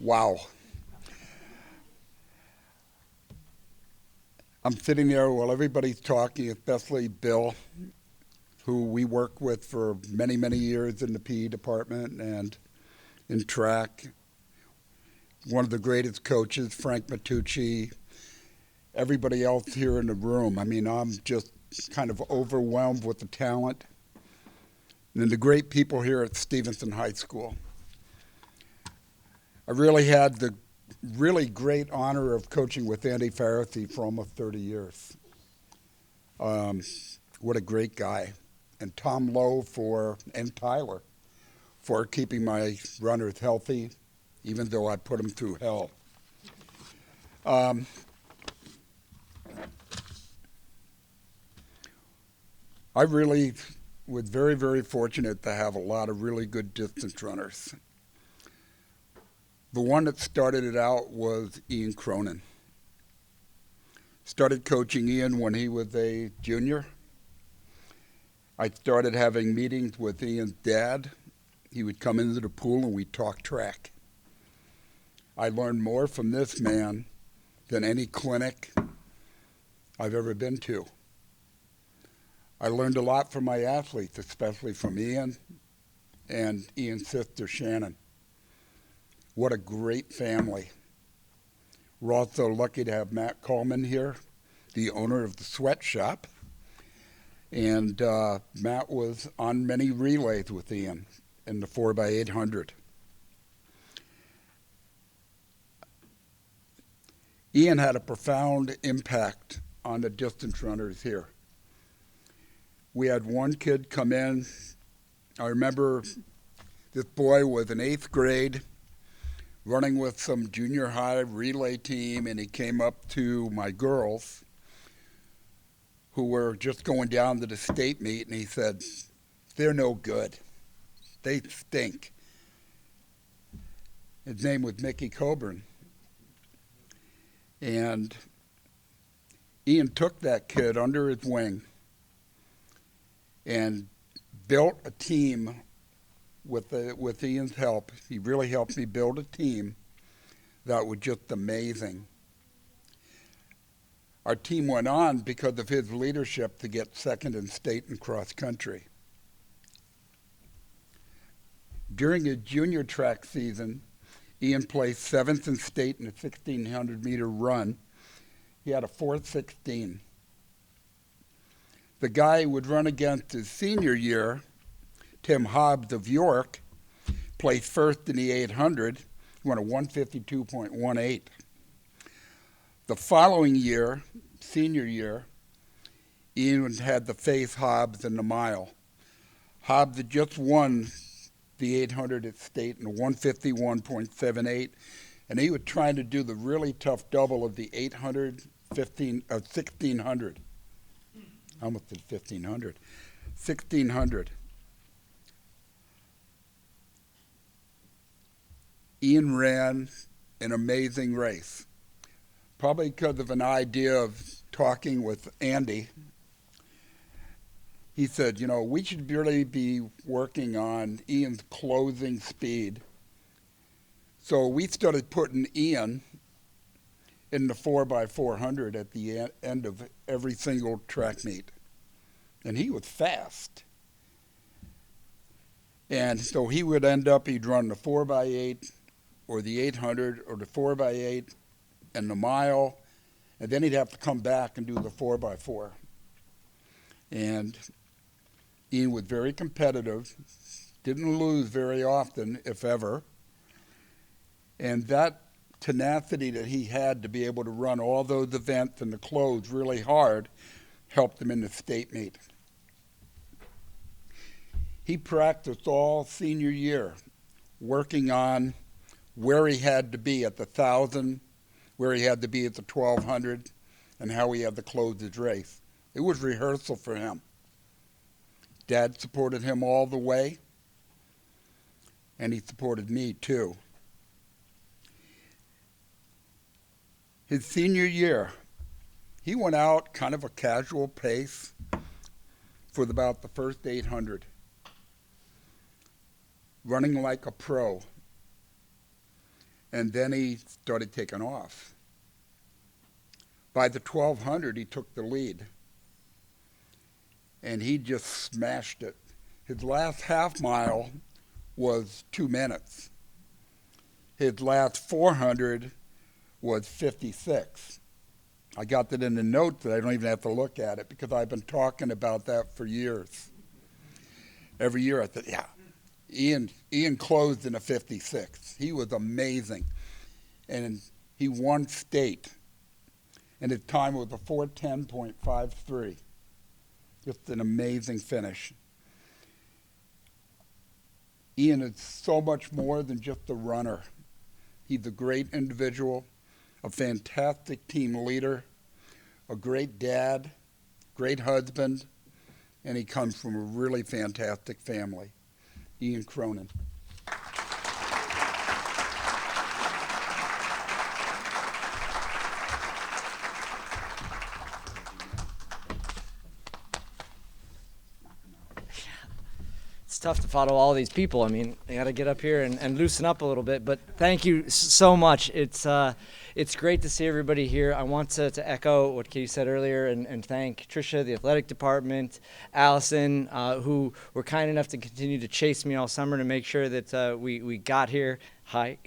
Wow. I'm sitting there while everybody's talking, especially Bill, who we worked with for many, many years in the PE department and in track. One of the greatest coaches, Frank Matucci, everybody else here in the room. I mean, I'm just kind of overwhelmed with the talent and the great people here at Stevenson High School. I really had the really great honor of coaching with Andy Faracy for almost 30 years. What a great guy. And Tom Lowe and Tyler for keeping my runners healthy, even though I put them through hell. I really was very, very fortunate to have a lot of really good distance runners. The one that started it out was Ian Cronin. Started coaching Ian when he was a junior. I started having meetings with Ian's dad. He would come into the pool and we'd talk track. I learned more from this man than any clinic I've ever been to. I learned a lot from my athletes, especially from Ian and Ian's sister, Shannon. What a great family. We're also lucky to have Matt Coleman here, the owner of the sweatshop. And Matt was on many relays with Ian in the 4x800. Ian had a profound impact on the distance runners here. We had one kid come in. I remember this boy was in 8th grade, running with some junior high relay team, and he came up to my girls who were just going down to the state meet, and he said, "They're no good. They stink." His name was Mickey Coburn. And Ian took that kid under his wing and built a team with Ian's help. He really helped me build a team that was just amazing. Our team went on because of his leadership to get second in state and cross country. During his junior track season, Ian placed 7th in state in a 1,600-meter run. He had a 4:16. The guy he would run against his senior year, Tim Hobbs of York, placed first in the 800, won a 152.18. The following year, senior year, Ian had to face Hobbs in the mile. Hobbs had just won the 800 at state in a 151.78, and he was trying to do the really tough double of the 800, 1600. I almost did 1500. 1600. Ian ran an amazing race, probably because of an idea of talking with Andy. He said, we should really be working on Ian's closing speed. So we started putting Ian in the 4x400 at the end of every single track meet. And he was fast. And so he would he'd run the 4x8 or the 800 or the 4x8 and the mile, and then he'd have to come back and do the 4x4. And Ian was very competitive, didn't lose very often, if ever. And that tenacity that he had to be able to run all those events and the close really hard helped him in the state meet. He practiced all senior year, working on where he had to be at the 1,000, where he had to be at the 1,200, and how he had to close his race. It was rehearsal for him. Dad supported him all the way, and he supported me too. His senior year, he went out kind of a casual pace for about the first 800, running like a pro. and then he started taking off. By the 1200, he took the lead, and he just smashed it. His last half mile was 2 minutes. His last 400 was 56. I got that in the notes that I don't even have to look at it because I've been talking about that for years. Every year I thought, yeah, Ian closed in a 56. He was amazing. And he won state. And his time was a 4:10.53. Just an amazing finish. Ian is so much more than just a runner. He's a great individual, a fantastic team leader, a great dad, great husband, and he comes from a really fantastic family. Ian Cronin. It's tough to follow all these people. I mean, I got to get up here and loosen up a little bit. But thank you so much. It's great to see everybody here. I want to echo what Katie said earlier and thank Tricia, the athletic department, Allison, who were kind enough to continue to chase me all summer to make sure that we got here. Hi.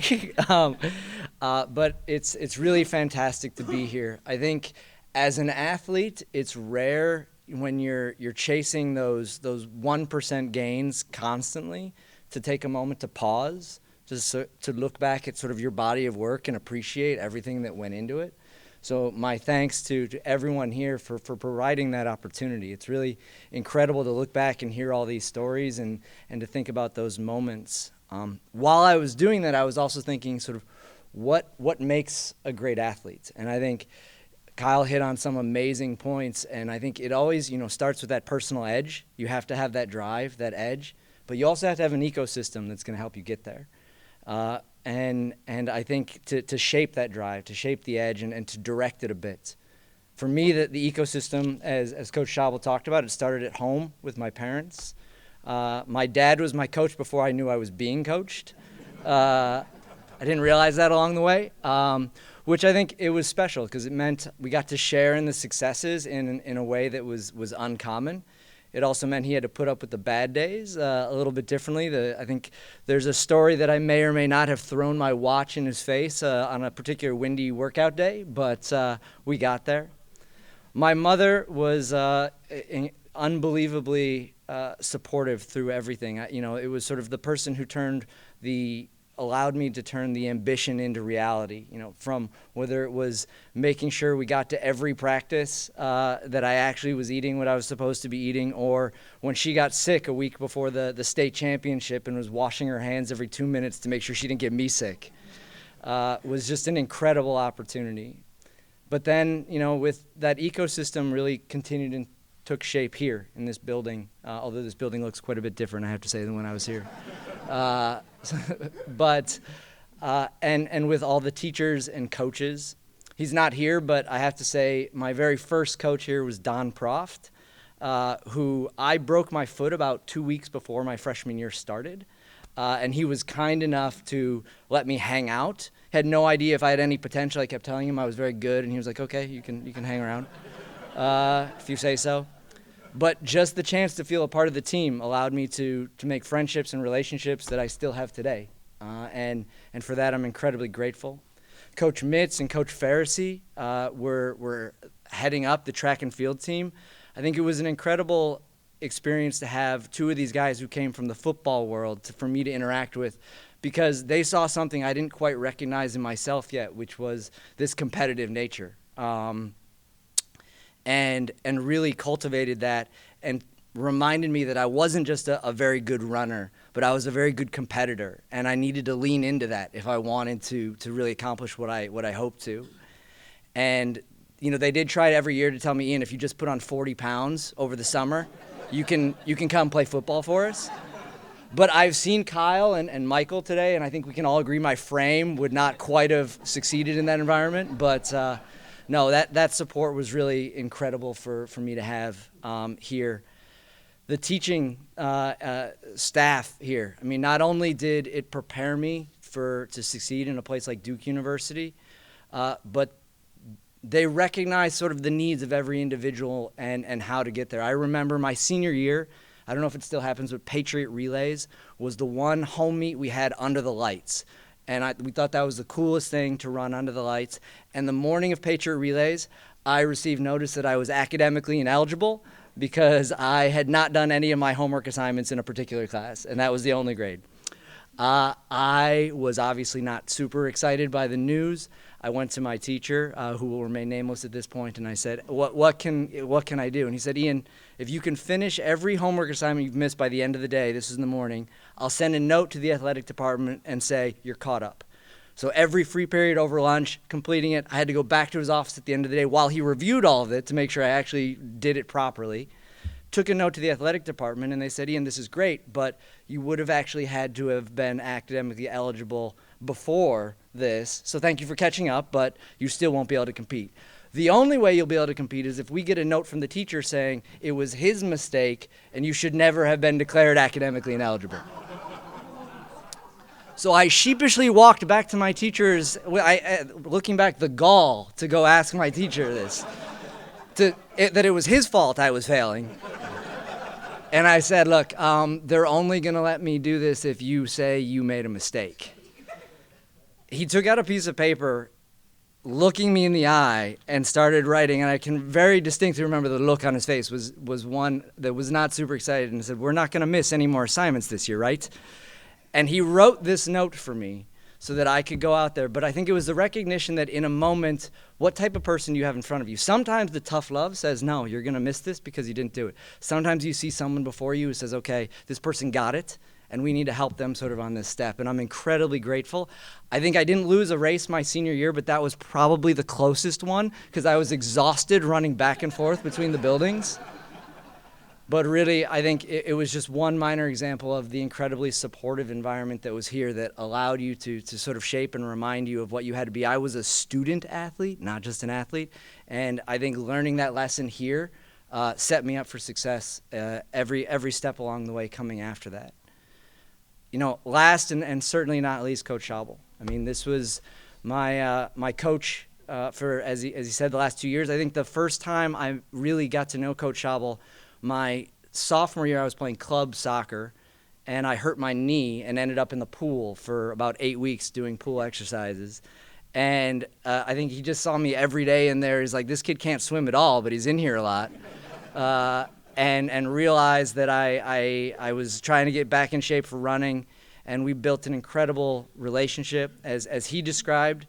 But it's really fantastic to be here. I think as an athlete, it's rare when you're chasing those 1% gains constantly to take a moment to pause, just to look back at sort of your body of work and appreciate everything that went into it. So my thanks to everyone here for providing that opportunity. It's really incredible to look back and hear all these stories and to think about those moments. While I was doing that, I was also thinking sort of what makes a great athlete. And I think Kyle hit on some amazing points, and I think it always, starts with that personal edge. You have to have that drive, that edge, but you also have to have an ecosystem that's going to help you get there. And I think to shape that drive, to shape the edge, and to direct it a bit. For me, the ecosystem, as Coach Schauble talked about, it started at home with my parents. My dad was my coach before I knew I was being coached. I didn't realize that along the way. Which I think it was special because it meant we got to share in the successes in a way that was uncommon. It also meant he had to put up with the bad days a little bit differently. I think there's a story that I may or may not have thrown my watch in his face on a particular windy workout day, but we got there. My mother was unbelievably supportive through everything. It was sort of the person who allowed me to turn the ambition into reality, from whether it was making sure we got to every practice that I actually was eating what I was supposed to be eating, or when she got sick a week before the state championship and was washing her hands every 2 minutes to make sure she didn't get me sick, was just an incredible opportunity. But then, with that ecosystem really continued and took shape here in this building, although this building looks quite a bit different, I have to say, than when I was here. But with all the teachers and coaches. He's not here, but I have to say my very first coach here was Don Proft, who I broke my foot about 2 weeks before my freshman year started. And he was kind enough to let me hang out. Had no idea if I had any potential. I kept telling him I was very good, and he was like, okay, you can hang around if you say so. But just the chance to feel a part of the team allowed me to make friendships and relationships that I still have today. And for that, I'm incredibly grateful. Coach Mitz and Coach Pharisee were heading up the track and field team. I think it was an incredible experience to have two of these guys who came from the football world for me to interact with, because they saw something I didn't quite recognize in myself yet, which was this competitive nature. And really cultivated that and reminded me that I wasn't just a very good runner, but I was a very good competitor, and I needed to lean into that if I wanted to really accomplish what I hoped to. And they did try every year to tell me, Ian, if you just put on 40 pounds over the summer, you can come play football for us. But I've seen Kyle and Michael today, and I think we can all agree my frame would not quite have succeeded in that environment, but no, that support was really incredible for me to have here. The teaching staff here, not only did it prepare me to succeed in a place like Duke University, but they recognize sort of the needs of every individual and how to get there. I remember my senior year, I don't know if it still happens, but Patriot Relays was the one home meet we had under the lights. And we thought that was the coolest thing to run under the lights. And the morning of Patriot Relays, I received notice that I was academically ineligible because I had not done any of my homework assignments in a particular class, and that was the only grade. I was obviously not super excited by the news. I went to my teacher, who will remain nameless at this point, and I said, what can I do? And he said, Ian, if you can finish every homework assignment you've missed by the end of the day, this is in the morning, I'll send a note to the athletic department and say, you're caught up. So every free period over lunch, completing it, I had to go back to his office at the end of the day while he reviewed all of it to make sure I actually did it properly. Took a note to the athletic department, and they said, Ian, this is great, but you would have actually had to have been academically eligible before this, so thank you for catching up, but you still won't be able to compete. The only way you'll be able to compete is if we get a note from the teacher saying it was his mistake and you should never have been declared academically ineligible. So I sheepishly walked back to my teachers, looking back, the gall to go ask my teacher this, that it was his fault I was failing. And I said, look, they're only going to let me do this if you say you made a mistake. He took out a piece of paper, looking me in the eye, and started writing, and I can very distinctly remember the look on his face was one that was not super excited, and said, we're not going to miss any more assignments this year, right? And he wrote this note for me so that I could go out there. But I think it was the recognition that in a moment, what type of person you have in front of you. Sometimes the tough love says, no, you're going to miss this because you didn't do it. Sometimes you see someone before you who says, okay, this person got it, and we need to help them sort of on this step. And I'm incredibly grateful. I think I didn't lose a race my senior year, but that was probably the closest one because I was exhausted running back and forth between the buildings. But really, I think it was just one minor example of the incredibly supportive environment that was here that allowed you to sort of shape and remind you of what you had to be. I was a student athlete, not just an athlete. And I think learning that lesson here set me up for success every step along the way coming after that. You know, last and certainly not least, Coach Schauble. I mean, this was my coach for, as he said, the last 2 years. I think the first time I really got to know Coach Schauble, my sophomore year, I was playing club soccer, and I hurt my knee and ended up in the pool for about 8 weeks doing pool exercises. And I think he just saw me every day in there. He's like, this kid can't swim at all, but he's in here a lot. And realized that I was trying to get back in shape for running, and we built an incredible relationship. As he described,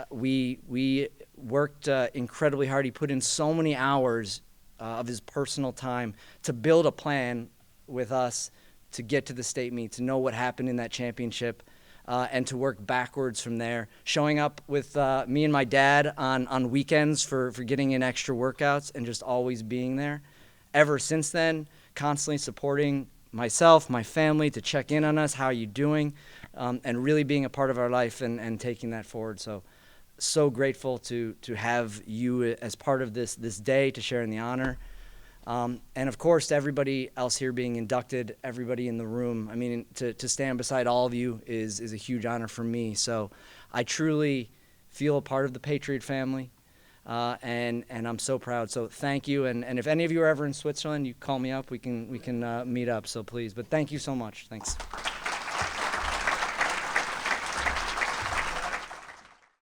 we worked incredibly hard. He put in so many hours of his personal time to build a plan with us to get to the state meet, to know what happened in that championship, and to work backwards from there. Showing up with me and my dad on weekends for getting in extra workouts and just always being there. Ever since then, constantly supporting myself, my family, to check in on us, how are you doing, and really being a part of our life and taking that forward. So grateful to have you as part of this day, to share in the honor. And of course, to everybody else here being inducted, everybody in the room. I mean, to stand beside all of you is a huge honor for me. So I truly feel a part of the Patriot family, and I'm so proud. So thank you. And if any of you are ever in Switzerland, you call me up. We can meet up. So please. But thank you so much. Thanks.